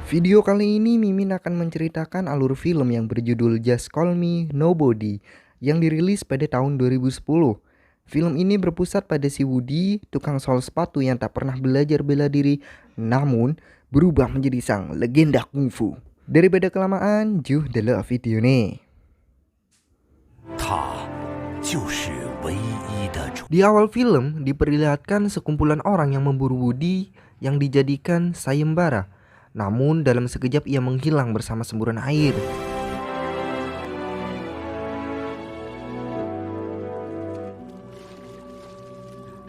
Video kali ini Mimin akan menceritakan alur film yang berjudul Just Call Me Nobody yang dirilis pada tahun 2010. Film ini berpusat pada si Woody, tukang sol sepatu yang tak pernah belajar bela diri, namun berubah menjadi sang legenda kungfu. Daripada kelamaan, juh dulu video nih. Di awal film diperlihatkan sekumpulan orang yang memburu Woody yang dijadikan sayembara. Namun dalam sekejap ia menghilang bersama semburan air.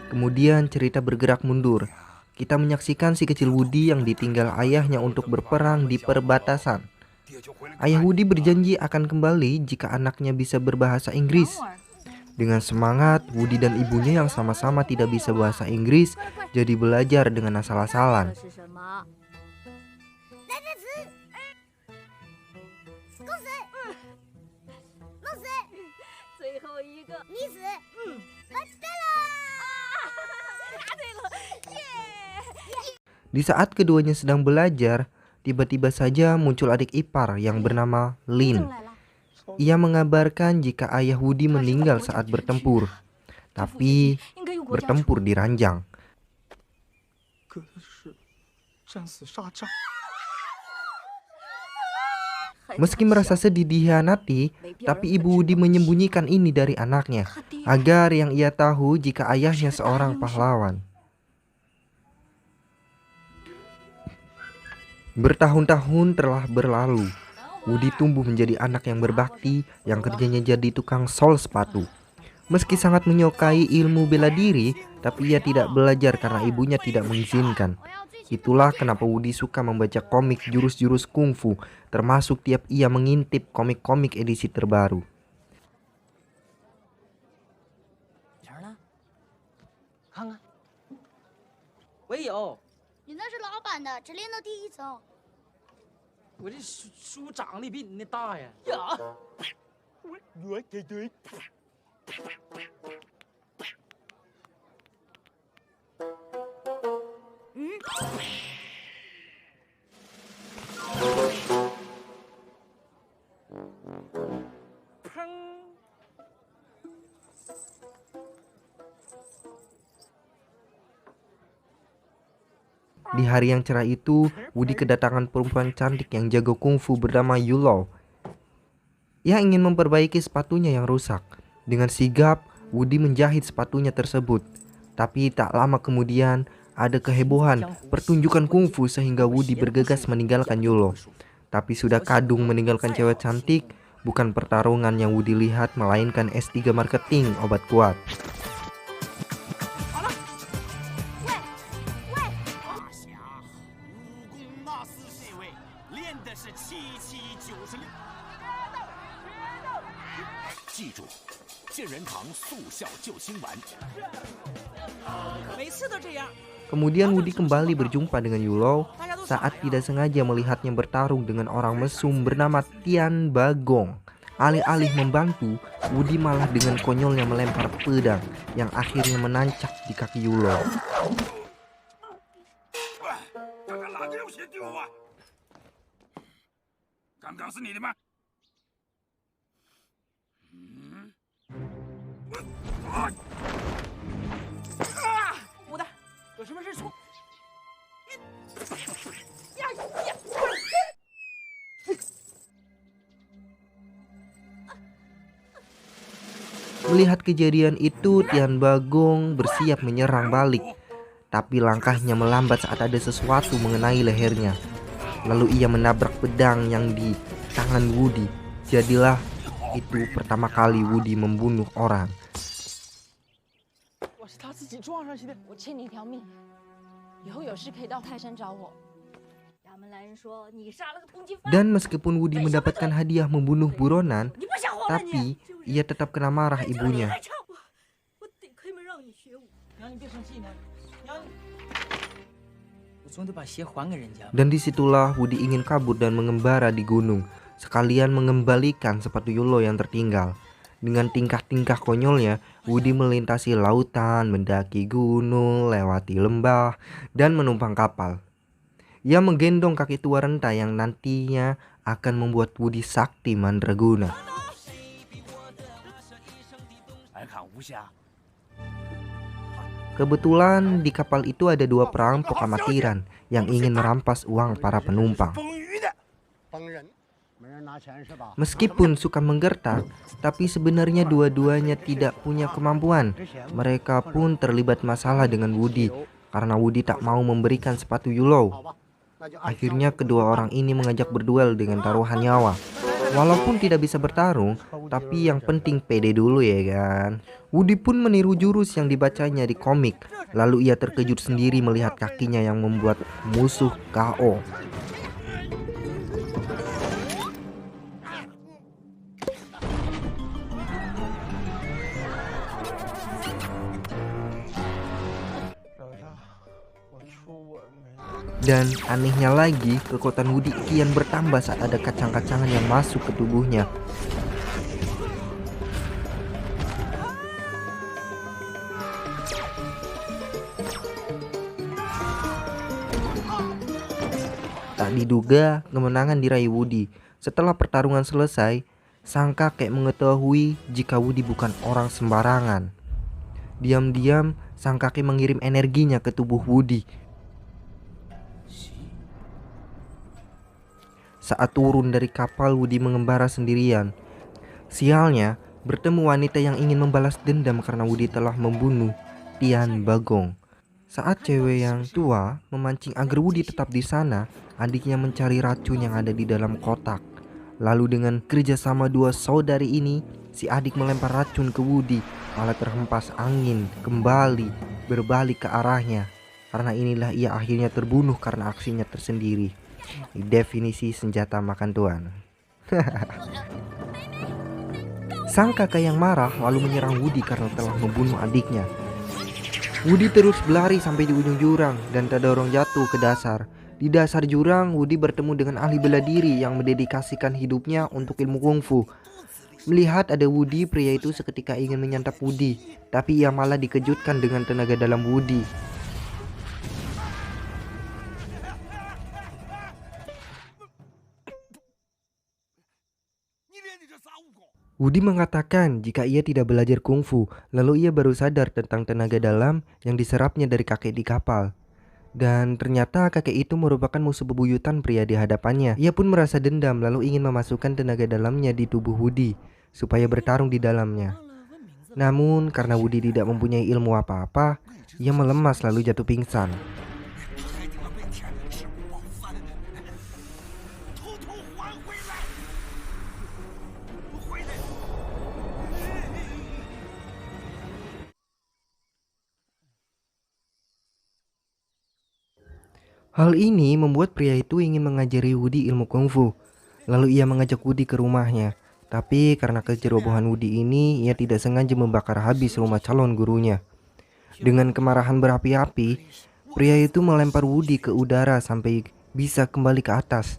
Kemudian cerita bergerak mundur. Kita menyaksikan si kecil Woody yang ditinggal ayahnya untuk berperang di perbatasan. Ayah Woody berjanji akan kembali jika anaknya bisa berbahasa Inggris. Dengan semangat, Woody dan ibunya yang sama-sama tidak bisa bahasa Inggris jadi belajar dengan asal-asalan. Di saat keduanya sedang belajar, tiba-tiba saja muncul adik ipar yang bernama Lin. Ia mengabarkan jika ayah Woody meninggal saat bertempur, tapi bertempur di ranjang. Meski merasa sedih dikhianati, tapi ibu Woody menyembunyikan ini dari anaknya, agar yang ia tahu jika ayahnya seorang pahlawan. Bertahun-tahun telah berlalu. Woody tumbuh menjadi anak yang berbakti yang kerjanya jadi tukang sol sepatu. Meski sangat menyukai ilmu bela diri, tapi ia tidak belajar karena ibunya tidak mengizinkan. Itulah kenapa Woody suka membaca komik jurus-jurus kungfu, termasuk tiap ia mengintip komik-komik edisi terbaru. Di hari yang cerah itu, Woody kedatangan perempuan cantik yang jago kungfu bernama Yulo. Ia ingin memperbaiki sepatunya yang rusak. Dengan sigap, Woody menjahit sepatunya tersebut. Tapi tak lama kemudian, ada kehebohan pertunjukan kungfu sehingga Woody bergegas meninggalkan Yulo. Tapi sudah kadung meninggalkan cewek cantik, bukan pertarungan yang Woody lihat, melainkan S3 marketing obat kuat. Kemudian Woody kembali berjumpa dengan Yulo saat tidak sengaja melihatnya bertarung dengan orang mesum bernama Tian Bagong. Alih-alih membantu, Woody malah dengan konyolnya melempar pedang yang akhirnya menancap di kaki Yulo. Melihat kejadian itu, Tian Bagong bersiap menyerang balik. Tapi langkahnya melambat saat ada sesuatu mengenai lehernya. Lalu ia menabrak pedang yang di tangan Woody. Jadilah itu pertama kali Woody membunuh orang. Dan meskipun Woody mendapatkan hadiah membunuh buronan, tapi ia tetap kena marah ibunya. Dan disitulah Woody ingin kabur dan mengembara di gunung, sekalian mengembalikan sepatu Yulo yang tertinggal. Dengan tingkah-tingkah konyolnya, Woody melintasi lautan, mendaki gunung, lewati lembah, dan menumpang kapal. Ia menggendong kakek tua renta yang nantinya akan membuat Woody sakti mandraguna. Kebetulan di kapal itu ada dua perampok amatiran yang ingin merampas uang para penumpang. Meskipun suka menggertak, tapi sebenarnya dua-duanya tidak punya kemampuan. Mereka pun terlibat masalah dengan Woody karena Woody tak mau memberikan sepatu Yulo. Akhirnya kedua orang ini mengajak berduel dengan taruhan nyawa. Walaupun tidak bisa bertarung, tapi yang penting pede dulu ya kan. Woody pun meniru jurus yang dibacanya di komik. Lalu ia terkejut sendiri melihat kakinya yang membuat musuh KO. Dan anehnya lagi, kekuatan Woody kian bertambah saat ada kacang-kacangan yang masuk ke tubuhnya. Tak diduga, kemenangan diraih Woody. Setelah pertarungan selesai, sang kakek mengetahui jika Woody bukan orang sembarangan. Diam-diam, sang kakek mengirim energinya ke tubuh Woody. Saat turun dari kapal, Woody mengembara sendirian. Sialnya, bertemu wanita yang ingin membalas dendam karena Woody telah membunuh Tian Bagong. Saat cewek yang tua memancing agar Woody tetap di sana, adiknya mencari racun yang ada di dalam kotak. Lalu dengan kerjasama dua saudari ini, si adik melempar racun ke Woody, malah terhempas angin kembali berbalik ke arahnya. Karena inilah ia akhirnya terbunuh karena aksinya tersendiri. Definisi senjata makan tuan. Sang kakak yang marah lalu menyerang Woody karena telah membunuh adiknya. Woody terus berlari sampai di ujung jurang dan terdorong jatuh ke dasar. Di dasar jurang, Woody bertemu dengan ahli bela diri yang mendedikasikan hidupnya untuk ilmu kungfu. Melihat ada Woody, pria itu seketika ingin menyantap Woody, tapi ia malah dikejutkan dengan tenaga dalam Woody. Woody mengatakan jika ia tidak belajar kungfu, lalu ia baru sadar tentang tenaga dalam yang diserapnya dari kakek di kapal. Dan ternyata kakek itu merupakan musuh bebuyutan pria di hadapannya. Ia pun merasa dendam lalu ingin memasukkan tenaga dalamnya di tubuh Woody supaya bertarung di dalamnya. Namun karena Woody tidak mempunyai ilmu apa-apa, ia melemas lalu jatuh pingsan. Hal ini membuat pria itu ingin mengajari Woody ilmu kungfu. Lalu ia mengajak Woody ke rumahnya. Tapi karena kecerobohan Woody ini, ia tidak sengaja membakar habis rumah calon gurunya. Dengan kemarahan berapi-api, pria itu melempar Woody ke udara sampai bisa kembali ke atas.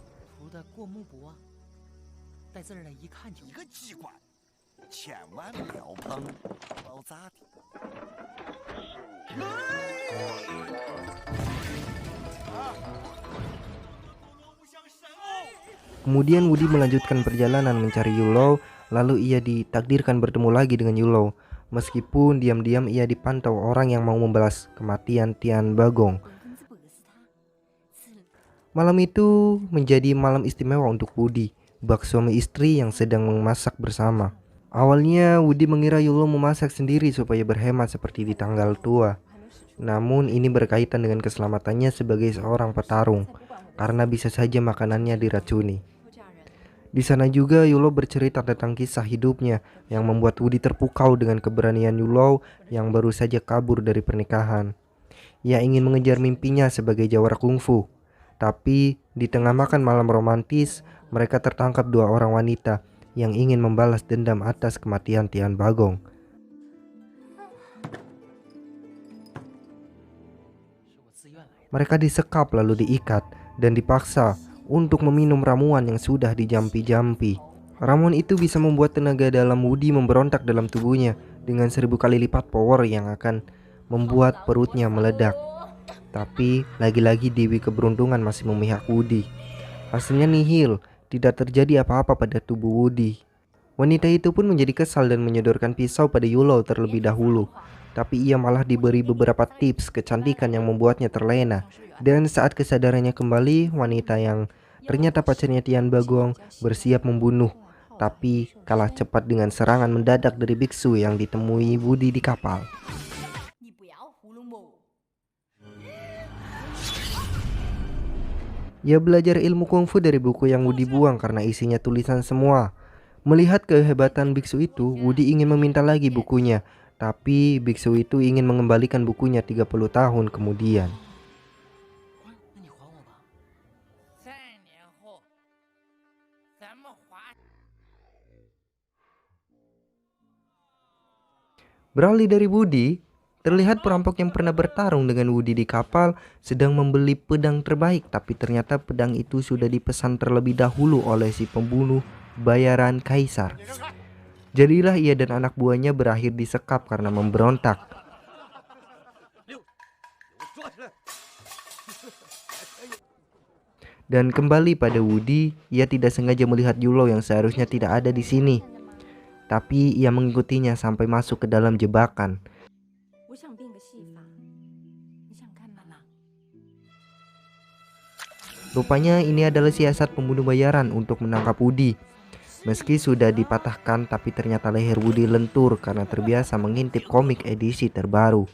Kemudian Woody melanjutkan perjalanan mencari Yulo, lalu ia ditakdirkan bertemu lagi dengan Yulo. Meskipun diam-diam ia dipantau orang yang mau membalas kematian Tian Bagong. Malam itu menjadi malam istimewa untuk Woody, bak suami istri yang sedang memasak bersama. Awalnya Woody mengira Yulo memasak sendiri supaya berhemat seperti di tanggal tua. Namun ini berkaitan dengan keselamatannya sebagai seorang petarung, karena bisa saja makanannya diracuni. Di sana juga Yulo bercerita tentang kisah hidupnya yang membuat Woody terpukau dengan keberanian Yulo yang baru saja kabur dari pernikahan. Ia ingin mengejar mimpinya sebagai jawara kungfu. Tapi di tengah makan malam romantis, mereka tertangkap dua orang wanita yang ingin membalas dendam atas kematian Tian Bagong. Mereka disekap lalu diikat dan dipaksa untuk meminum ramuan yang sudah dijampi-jampi. Ramuan itu bisa membuat tenaga dalam Woody memberontak dalam tubuhnya dengan 1000 kali lipat power yang akan membuat perutnya meledak. Tapi lagi-lagi Dewi Keberuntungan masih memihak Woody. Hasilnya nihil, tidak terjadi apa-apa pada tubuh Woody. Wanita itu pun menjadi kesal dan menyodorkan pisau pada Yulo terlebih dahulu. Tapi ia malah diberi beberapa tips kecantikan yang membuatnya terlena. Dan saat kesadarannya kembali, wanita yang ternyata pacarnya Tian Bagong bersiap membunuh. Tapi kalah cepat dengan serangan mendadak dari biksu yang ditemui Woody di kapal. Ia belajar ilmu kungfu dari buku yang Woody buang karena isinya tulisan semua. Melihat kehebatan biksu itu, Woody ingin meminta lagi bukunya. Tapi biksu itu ingin mengembalikan bukunya 30 tahun kemudian. Beralih dari Woody, terlihat perampok yang pernah bertarung dengan Woody di kapal sedang membeli pedang terbaik, tapi ternyata pedang itu sudah dipesan terlebih dahulu oleh si pembunuh bayaran kaisar. Jadilah ia dan anak buahnya berakhir disekap karena memberontak. Dan kembali pada Woody, ia tidak sengaja melihat Yulo yang seharusnya tidak ada di sini. Tapi ia mengikutinya sampai masuk ke dalam jebakan. Rupanya ini adalah siasat pembunuh bayaran untuk menangkap Woody. Meski sudah dipatahkan, tapi ternyata leher Woody lentur karena terbiasa mengintip komik edisi terbaru.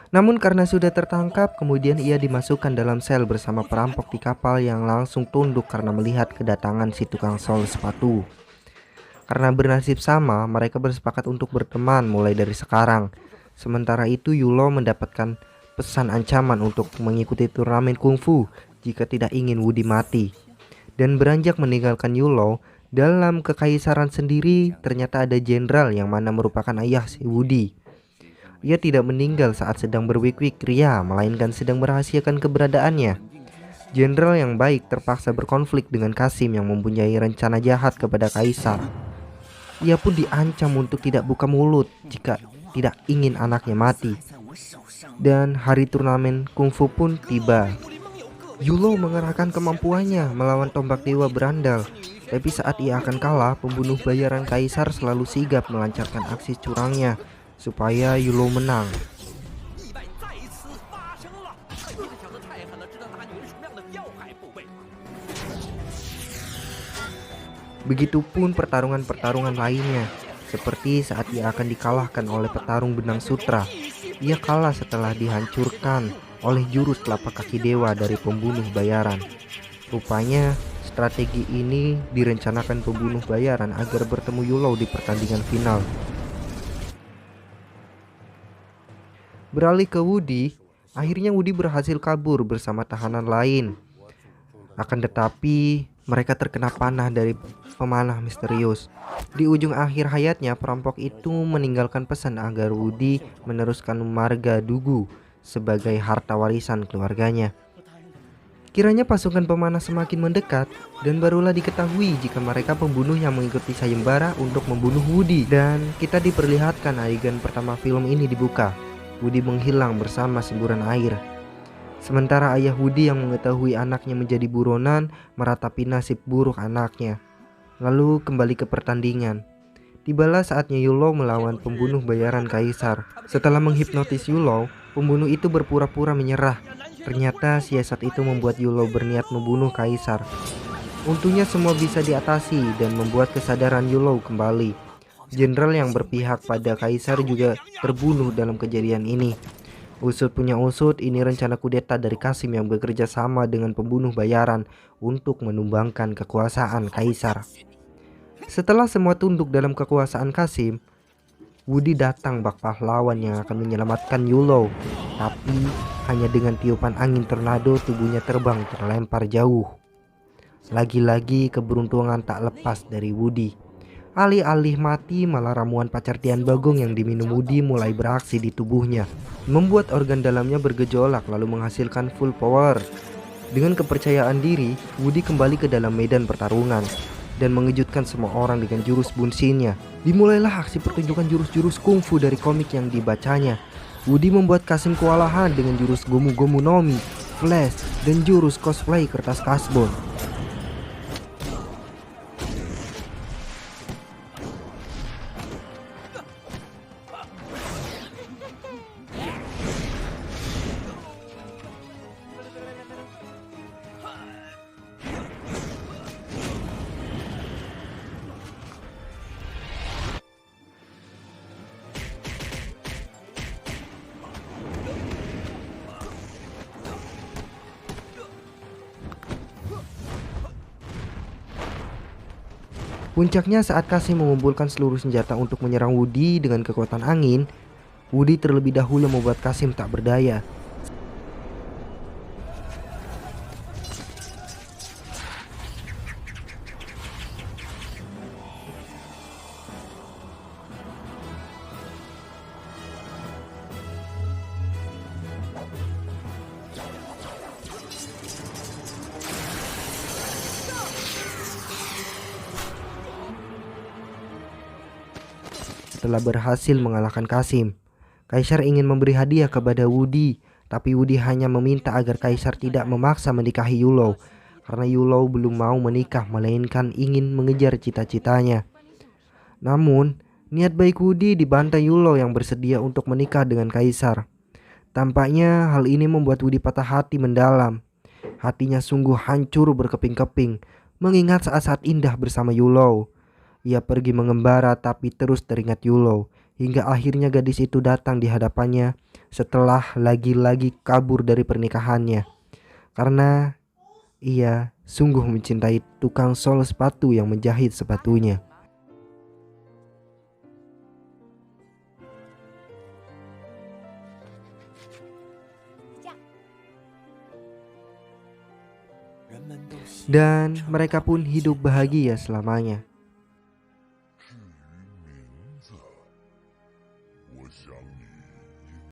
Namun karena sudah tertangkap, kemudian ia dimasukkan dalam sel bersama perampok di kapal yang langsung tunduk karena melihat kedatangan si tukang sol sepatu. Karena bernasib sama, mereka bersepakat untuk berteman mulai dari sekarang. Sementara itu Yulo mendapatkan pesan ancaman untuk mengikuti turnamen kungfu jika tidak ingin Woody mati. Dan beranjak meninggalkan Yulo, dalam kekaisaran sendiri ternyata ada jenderal yang mana merupakan ayah si Woody. Ia tidak meninggal saat sedang berwik-wik ria, melainkan sedang merahasiakan keberadaannya. Jenderal yang baik terpaksa berkonflik dengan Kasim yang mempunyai rencana jahat kepada kaisar. Ia pun diancam untuk tidak buka mulut jika tidak ingin anaknya mati. Dan hari turnamen kungfu pun tiba. Yulo mengerahkan kemampuannya melawan tombak dewa berandal. Tapi saat ia akan kalah, pembunuh bayaran kaisar selalu sigap melancarkan aksi curangnya supaya Yulo menang. Begitupun pertarungan-pertarungan lainnya, seperti saat ia akan dikalahkan oleh petarung benang sutra. Ia kalah setelah dihancurkan oleh jurus telapak kaki dewa dari pembunuh bayaran. Rupanya strategi ini direncanakan pembunuh bayaran agar bertemu Yulo di pertandingan final. Beralih ke Woody, akhirnya Woody berhasil kabur bersama tahanan lain. Akan tetapi mereka terkena panah dari pemanah misterius. Di ujung akhir hayatnya, perampok itu meninggalkan pesan agar Woody meneruskan marga Dugu sebagai harta warisan keluarganya. Kiranya pasukan pemanah semakin mendekat dan barulah diketahui jika mereka pembunuh yang mengikuti sayembara untuk membunuh Woody. Dan kita diperlihatkan adegan pertama film ini dibuka. Woody menghilang bersama semburan air. Sementara ayah Woody yang mengetahui anaknya menjadi buronan meratapi nasib buruk anaknya. Lalu kembali ke pertandingan. Tibalah saatnya Yulo melawan pembunuh bayaran kaisar. Setelah menghipnotis Yulo, pembunuh itu berpura-pura menyerah. Ternyata siasat itu membuat Yulo berniat membunuh kaisar. Untungnya semua bisa diatasi dan membuat kesadaran Yulo kembali. Jenderal yang berpihak pada kaisar juga terbunuh dalam kejadian ini. Usut punya usut, ini rencana kudeta dari Kasim yang bekerja sama dengan pembunuh bayaran untuk menumbangkan kekuasaan kaisar. Setelah semua tunduk dalam kekuasaan Kasim, Woody datang bak pahlawan yang akan menyelamatkan Yulo. Tapi hanya dengan tiupan angin tornado tubuhnya terbang terlempar jauh. Lagi-lagi keberuntungan tak lepas dari Woody. Alih-alih mati, malah ramuan pacar Tian Bagong yang diminum Woody mulai beraksi di tubuhnya, membuat organ dalamnya bergejolak lalu menghasilkan full power. Dengan kepercayaan diri, Woody kembali ke dalam medan pertarungan. dan mengejutkan semua orang dengan jurus bunsinnya. Dimulailah aksi pertunjukan jurus-jurus kungfu dari komik yang dibacanya. Woody membuat Kasim kewalahan dengan jurus Gomu Gomu no Mi, Flash, dan jurus cosplay kertas kasbon. Puncaknya saat Kasim mengumpulkan seluruh senjata untuk menyerang Woody dengan kekuatan angin, Woody terlebih dahulu membuat Kasim tak berdaya. Setelah berhasil mengalahkan Kasim, Kaisar ingin memberi hadiah kepada Woody, tapi Woody hanya meminta agar Kaisar tidak memaksa menikahi Yulou, karena Yulou belum mau menikah melainkan ingin mengejar cita-citanya. Namun, niat baik Woody dibantai Yulou yang bersedia untuk menikah dengan Kaisar. Tampaknya hal ini membuat Woody patah hati mendalam. Hatinya sungguh hancur berkeping-keping mengingat saat-saat indah bersama Yulou. Ia pergi mengembara tapi terus teringat Yulou, hingga akhirnya gadis itu datang di hadapannya setelah lagi-lagi kabur dari pernikahannya. Karena ia sungguh mencintai tukang sol sepatu yang menjahit sepatunya. Dan mereka pun hidup bahagia selamanya.